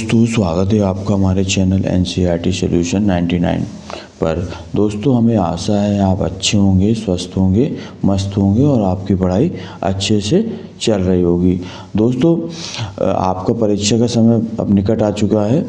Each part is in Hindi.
दोस्तों स्वागत है आपका हमारे चैनल NCERT सॉल्यूशन 99 पर। दोस्तों हमें आशा है आप अच्छे होंगे, स्वस्थ होंगे, मस्त होंगे और आपकी पढ़ाई अच्छे से चल रही होगी। दोस्तों आपका परीक्षा का समय अब निकट आ चुका है,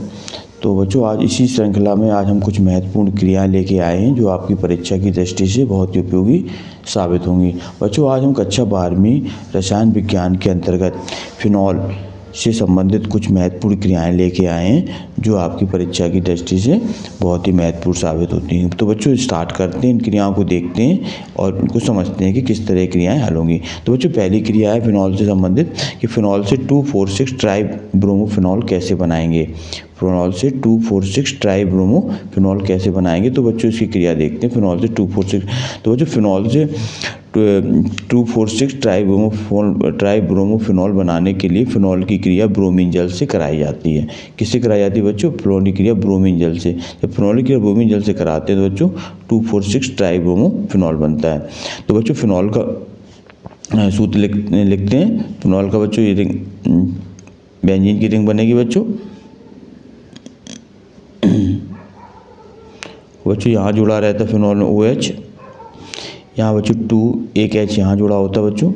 तो बच्चों आज इसी श्रृंखला में आज हम कुछ महत्वपूर्ण क्रियाएं लेके आए हैं जो आपकी परीक्षा की दृष्टि से बहुत ही उपयोगी साबित होंगी। बच्चों आज हम कक्षा 12वीं रसायन विज्ञान के अंतर्गत फिनॉल से संबंधित कुछ महत्वपूर्ण क्रियाएं लेके आए हैं जो आपकी परीक्षा की दृष्टि से बहुत ही महत्वपूर्ण साबित होती हैं। तो बच्चों स्टार्ट करते हैं, इन क्रियाओं को देखते हैं और उनको समझते हैं कि किस तरह की क्रियाएं हल होंगी। तो बच्चों पहली क्रिया है फिनॉल से संबंधित कि फिनॉल से 2,4,6 ट्राइब्रोमोफिनॉल कैसे बनाएंगे। फिनॉल से 2,4,6 ट्राइब्रोमोफिनॉल कैसे बनाएंगे। तो बच्चों इसकी क्रिया देखते हैं। फिनॉल से 2,4,6 तो बच्चों फिनॉल से 2,4,6 ट्राइब्रोमोफिनॉल बनाने के लिए फिनॉल की क्रिया ब्रोमीन जल से कराई जाती है। किससे कराई जाती है बच्चों? फिनॉल की क्रिया ब्रोमीन जल से। जब फिनॉल की क्रिया ब्रोमीन जल से कराते हैं तो बच्चों 2,4,6 ट्राइब्रोमोफिनॉल बनता है। तो बच्चों फिनॉल का सूत्र लिखते हैं। फिनॉल का बच्चों ये रिंग बेंजीन की रिंग बनेगी बच्चों। बच्चों यहाँ जुड़ा रहता है फिनॉल में OH, यहाँ बच्चों 2 एक H यहाँ जुड़ा होता है बच्चों,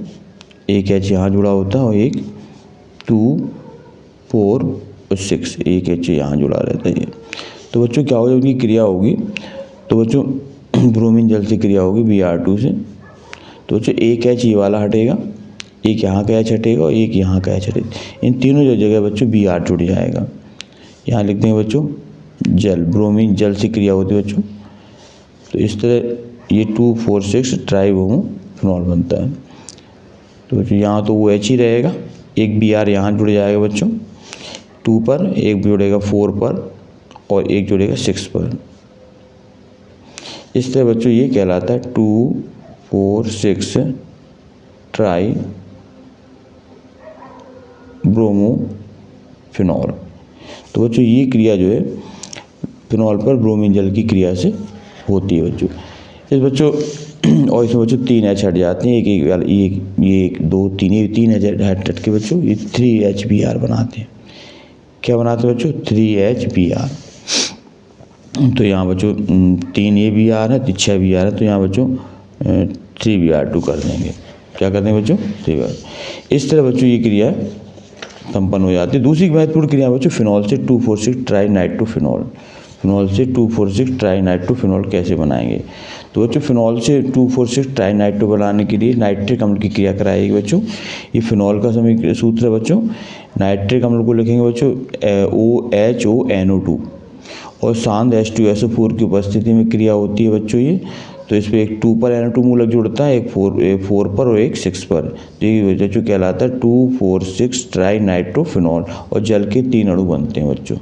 एक H यहाँ जुड़ा होता है और एक 2, 4 और 6 एक H यहाँ जुड़ा रहता है ये। तो बच्चों क्या होगा, उनकी क्रिया होगी तो बच्चों ब्रोमीन जल से क्रिया होगी Br2 से। तो बच्चों एक H ये वाला हटेगा, एक यहाँ का H हटेगा और एक यहाँ का H हटेगा। इन तीनों जगह बच्चों Br जुड़ जाएगा। यहाँ लिख देंगे बच्चों जल, ब्रोमीन जल से क्रिया होती है बच्चों। तो इस तरह ये 2,4,6 ट्राइब्रोमोफिनॉल बनता है। तो बच्चों यहाँ तो OH ही रहेगा, एक Br यहाँ जुड़ जाएगा बच्चों 2 पर, एक जुड़ेगा 4 पर और एक जुड़ेगा 6 पर। इस तरह बच्चों ये कहलाता है 2,4,6 ट्राइब्रोमोफिनॉल। तो बच्चों ये क्रिया जो है फिनॉल पर ब्रोमीन जल की क्रिया से होती है बच्चों। इस बच्चों और इसमें बच्चों 3 H हट जाते हैं, एक 2 3 H हट के बच्चों ये 3HBr बनाते हैं। क्या बनाते हैं बच्चों? 3HBr। तो यहाँ बच्चों 3 ये Br है, 6 Br है, तो यहाँ बच्चों 3Br2 कर देंगे। क्या करते हैं बच्चों? 3Br। इस तरह बच्चों ये क्रिया संपन्न हो जाती है। दूसरी महत्वपूर्ण क्रिया बच्चों फिनॉल से 2,4,6 ट्राइनाइट्रोफिनॉल। फिनॉल से 2,4,6 ट्राइनाइट्रोफिनॉल कैसे बनाएंगे। तो बच्चों फिनॉल से 2,4,6 ट्राइनाइट्रो बनाने के लिए नाइट्रिक अम्ल की क्रिया कराएगी बच्चों। ये फिनॉल का समीकरण सूत्र है बच्चों। नाइट्रिक अम्ल को लिखेंगे बच्चों OHONO2 और शांत H2SO4 की उपस्थिति में क्रिया होती है बच्चों ये। तो इस पर एक 2 पर NO2 मूलक जुड़ता है, एक 4 पर और एक 6 पर। तो ये बच्चों कहलाता है 2,4,6 ट्राइनाइट्रोफिनॉल और जल के 3 अणु बनते हैं बच्चों।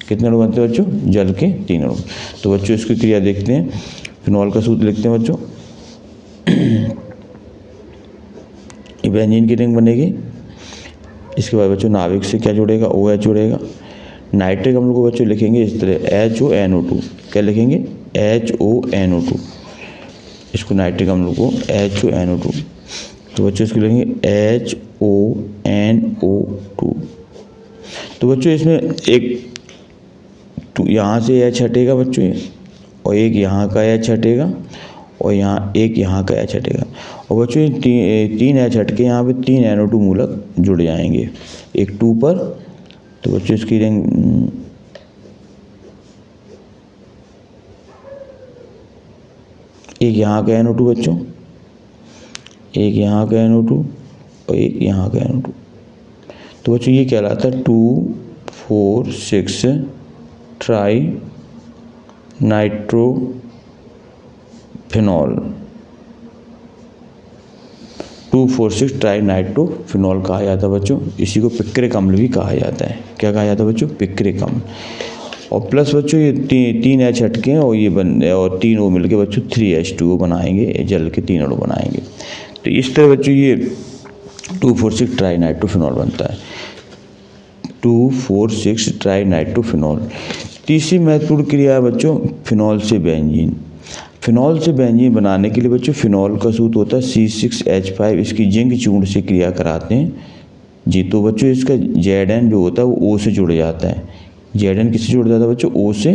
कितने अणु बनते हैं बच्चों? जल के 3 अणु। तो बच्चों इसकी क्रिया देखते हैं। फिनॉल का सूत्र लिखते हैं बच्चों। ये बेंजीन की रिंग बनेगी। इसके बाद बच्चों नाविक से क्या जुड़ेगा? OH जुड़ेगा। नाइट्रिक अम्ल को बच्चों लिखेंगे इस तरह HONO2। क्या लिखेंगे? HONO2। इसको नाइट्रिक अम्ल को HONO2। तो बच्चों इसको लिखेंगे HONO2। तो बच्चों इसमें एक यहाँ से H हटेगा बच्चों ये, और एक यहाँ का H हटेगा और यहाँ एक यहाँ का H हटेगा। और बच्चों 3 H हटके यहाँ पे 3 NO2 मूलक जुड़ जाएंगे, एक 2 पर। तो बच्चों इसकी रिंग एक यहाँ का NO2 बच्चों, एक यहाँ का NO2 और एक यहाँ का NO2। तो बच्चों ये कहलाता है 2,4,6 ट्राइनाइट्रोफिनॉल। 2,4,6 ट्राइनाइट्रोफिनॉल कहा जाता है बच्चों। इसी को पिक्रिक अम्ल भी कहा जाता है। क्या कहा जाता है बच्चों? पिक्रिक अम्ल। और प्लस बच्चों ये 3 H हटके हैं और ये और 3 O मिलके बच्चों 3H2O बनाएंगे, जल के 3 अणु बनाएंगे। तो इस तरह बच्चों ये 2,4,6 ट्राइनाइट्रोफिनॉल बनता है। 2,4,6 ट्राइनाइट्रोफिनॉल। तीसरी महत्वपूर्ण क्रिया है बच्चों फिनॉल से बेंजीन। फिनॉल से बेंजीन बनाने के लिए बच्चों फिनॉल का सूत्र होता है C6H5। इसकी जिंक चूर्ण से क्रिया कराते हैं जी। तो बच्चों इसका Zn जो होता है वो O से जुड़ जाता है। Zn किससे जुड़ जाता है बच्चों? O से।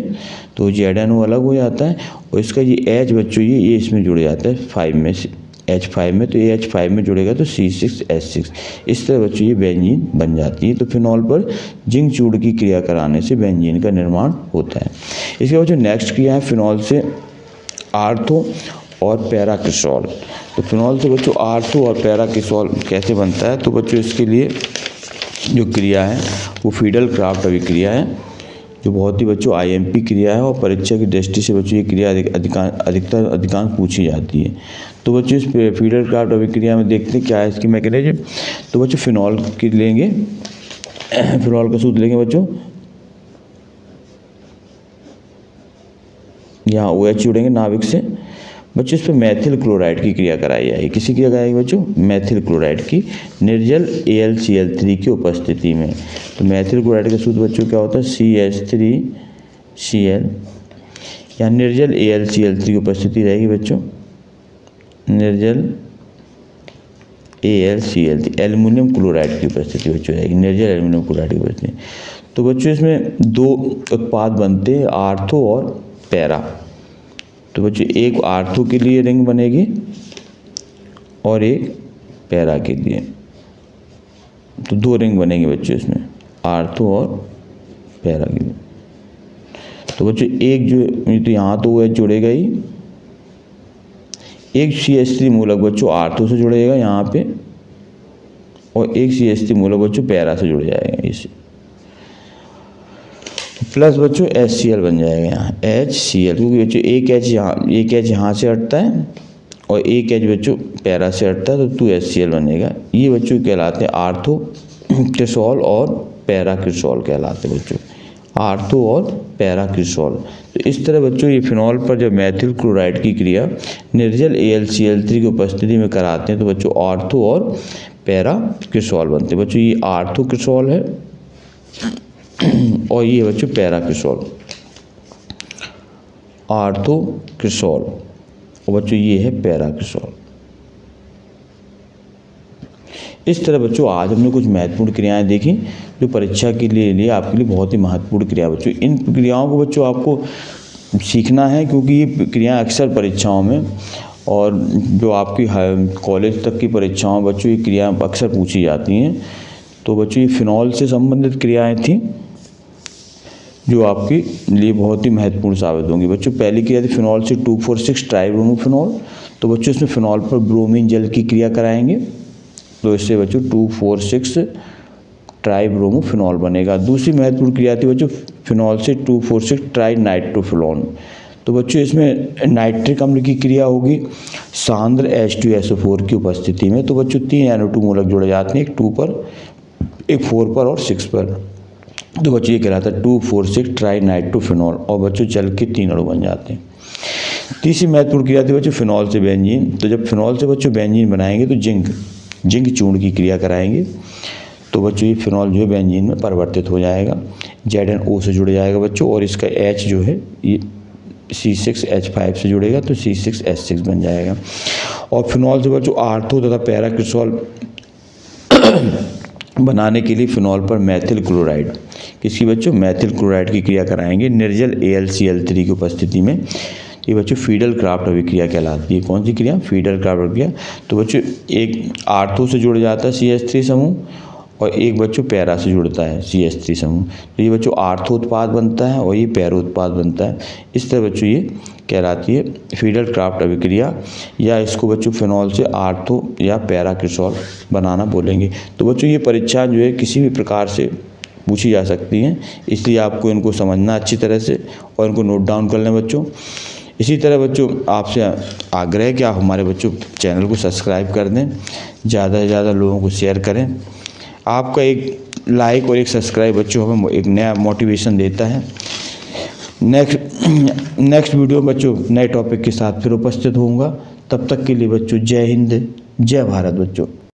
तो ZnO अलग हो जाता है और इसका ये H बच्चों ये इसमें जुड़ जाता है 5 में से, H5 में। तो ये H5 में जुड़ेगा तो C6H6। इस तरह बच्चों ये बेंजीन बन जाती है। तो फिनॉल पर जिंक चूर्ण की क्रिया कराने से बेंजीन का निर्माण होता है। इसके बाद जो नेक्स्ट क्रिया है फिनॉल से आर्थो और पैराक्रिसॉल। तो फिनॉल से बच्चों आर्थो और पैराक्रिसॉल कैसे बनता है? तो बच्चों इसके लिए जो क्रिया है वो फीडल-क्राफ्ट अभिक्रिया है, जो बहुत ही बच्चों IMP क्रिया है और परीक्षा की दृष्टि से बच्चों ये क्रिया अधिकांश पूछी जाती है। तो बच्चों इस फीडल-क्राफ्ट अभिक्रिया में देखते हैं क्या है इसकी मैकेनिज्म। तो बच्चों फिनॉल की लेंगे, फिनॉल का सूत्र लेंगे बच्चों, यहाँ OH जुड़ेंगे नाविक से। बच्चों इस पर मैथिल क्लोराइड की क्रिया कराई जाएगी। किसी क्रिया कराएगी बच्चों? मैथिल क्लोराइड की निर्जल AlCl3 की उपस्थिति में। तो मैथिल क्लोराइड का सूत्र बच्चों क्या होता है? CH3Cl। यहाँ निर्जल AlCl3 की उपस्थिति रहेगी बच्चों, निर्जल AlCl3, एल्युमिनियम क्लोराइड की उपस्थिति बच्चों रहेगी, निर्जल एल्युमिनियम क्लोराइड की उपस्थिति। तो बच्चों इसमें दो उत्पाद बनते हैं, आर्थो और पैरा। तो बच्चों एक आर्थो के लिए रिंग बनेगी और एक पैरा के लिए। तो दो रिंग बनेंगे बच्चों इसमें, आर्थो और पैरा के लिए। तो बच्चों एक जो तो यहाँ तो OH जुड़ेगा ही, एक CH3 मूलक बच्चों आर्थो से जुड़ेगा यहाँ पे और एक CH3 मूलक बच्चों पैरा से जुड़ जाएगा इसे, प्लस बच्चों HCl बन जाएगा यहाँ HCl, क्योंकि बच्चों एक H यहाँ से हटता है और एक H बच्चों पैरा से हटता है, तो 2HCl बनेगा। ये बच्चों कहलाते हैं आर्थो क्रिसॉल और पैरा क्रिसॉल कहलाते हैं बच्चों, आर्थो और पैरा क्रिसॉल। तो इस तरह बच्चों ये फिनॉल पर जब मैथिल क्लोराइड की क्रिया निर्जल AlCl3 की उपस्थिति में कराते हैं तो बच्चों आर्थो और पैरा क्रिसॉल बनते हैं। बच्चों ये आर्थो क्रिसॉल है और ये बच्चों पैरा क्रिसॉल, आर्थो क्रिसॉल और बच्चों ये है पैरा क्रिसॉल। इस तरह बच्चों आज हमने कुछ महत्वपूर्ण क्रियाएं देखी जो परीक्षा के लिए आपके लिए बहुत ही महत्वपूर्ण क्रिया बच्चों। इन क्रियाओं को बच्चों आपको सीखना है, क्योंकि ये क्रियाएं अक्सर परीक्षाओं में और जो आपकी कॉलेज तक की परीक्षाओं में बच्चों ये क्रियाएं अक्सर पूछी जाती हैं। तो बच्चों ये फिनॉल से संबंधित क्रियाएं थी जो आपके लिए बहुत ही महत्वपूर्ण साबित होंगी। बच्चों पहली क्रिया थी फिनॉल से 2,4,6 ट्राइब्रोमोफिनॉल। तो बच्चों इसमें फिनॉल पर ब्रोमीन जल की क्रिया कराएंगे, तो इससे बच्चों 2,4,6 ट्राइब्रोमोफिनॉल बनेगा। दूसरी महत्वपूर्ण क्रिया थी बच्चों फिनॉल से 2,4,6 ट्राइनाइट्रोफिनॉल। तो बच्चों इसमें नाइट्रिक अम्ल की क्रिया होगी सांद्र H2SO4 की उपस्थिति में। तो बच्चों 3 NO2 मूलक जुड़े जाते हैं, एक 2 पर, एक 4 पर और 6 पर। तो बच्चों ये कहलाता है 2,4,6 ट्राइनाइट्रोफिनॉल और बच्चों जल के 3 अणु बन जाते हैं। तीसरी महत्वपूर्ण क्रिया थी बच्चों फिनॉल से बेंजीन। तो जब फिनॉल से बच्चों बेंजीन बनाएंगे तो जिंक चूर्ण की क्रिया कराएंगे, तो बच्चों ये फिनॉल जो है बेंजीन में परिवर्तित हो जाएगा, ZnO से जुड़ जाएगा बच्चों और इसका H जो है ये C6H5 से जुड़ेगा तो C6H6 बन जाएगा। और फिनॉल से बच्चों आर्थो तथा पैरा क्रिसॉल बनाने के लिए फिनॉल पर मैथिल क्लोराइड, किसकी बच्चों? मैथिल क्लोराइड की क्रिया कराएंगे निर्जल AlCl3 की उपस्थिति में। ये बच्चों फीडल-क्राफ्ट अभिक्रिया कहलाती है। कौन सी क्रिया? फीडल-क्राफ्ट अभिक्रिया। तो बच्चों एक आर्थो से जुड़ जाता है CH3 समूह और एक बच्चों पैरा से जुड़ता है CH3 समूह। तो ये बच्चों आर्थो उत्पाद बनता है और ये पैरा उत्पाद बनता है। इस तरह बच्चों ये कहलाती है फीडल-क्राफ्ट अभिक्रिया, या इसको बच्चों फिनॉल से आर्थो या पैरा क्रिसॉल बनाना बोलेंगे। तो बच्चों ये परीक्षा जो है किसी भी प्रकार से पूछी जा सकती हैं, इसलिए आपको इनको समझना अच्छी तरह से और इनको नोट डाउन कर लें बच्चों। इसी तरह बच्चों आपसे आग्रह है कि आप हमारे बच्चों चैनल को सब्सक्राइब कर दें, ज़्यादा से ज़्यादा लोगों को शेयर करें। आपका एक लाइक और एक सब्सक्राइब बच्चों हमें एक नया मोटिवेशन देता है। नेक्स्ट वीडियो बच्चों नए टॉपिक के साथ फिर उपस्थित होऊंगा। तब तक के लिए बच्चों जय हिंद, जय भारत बच्चों।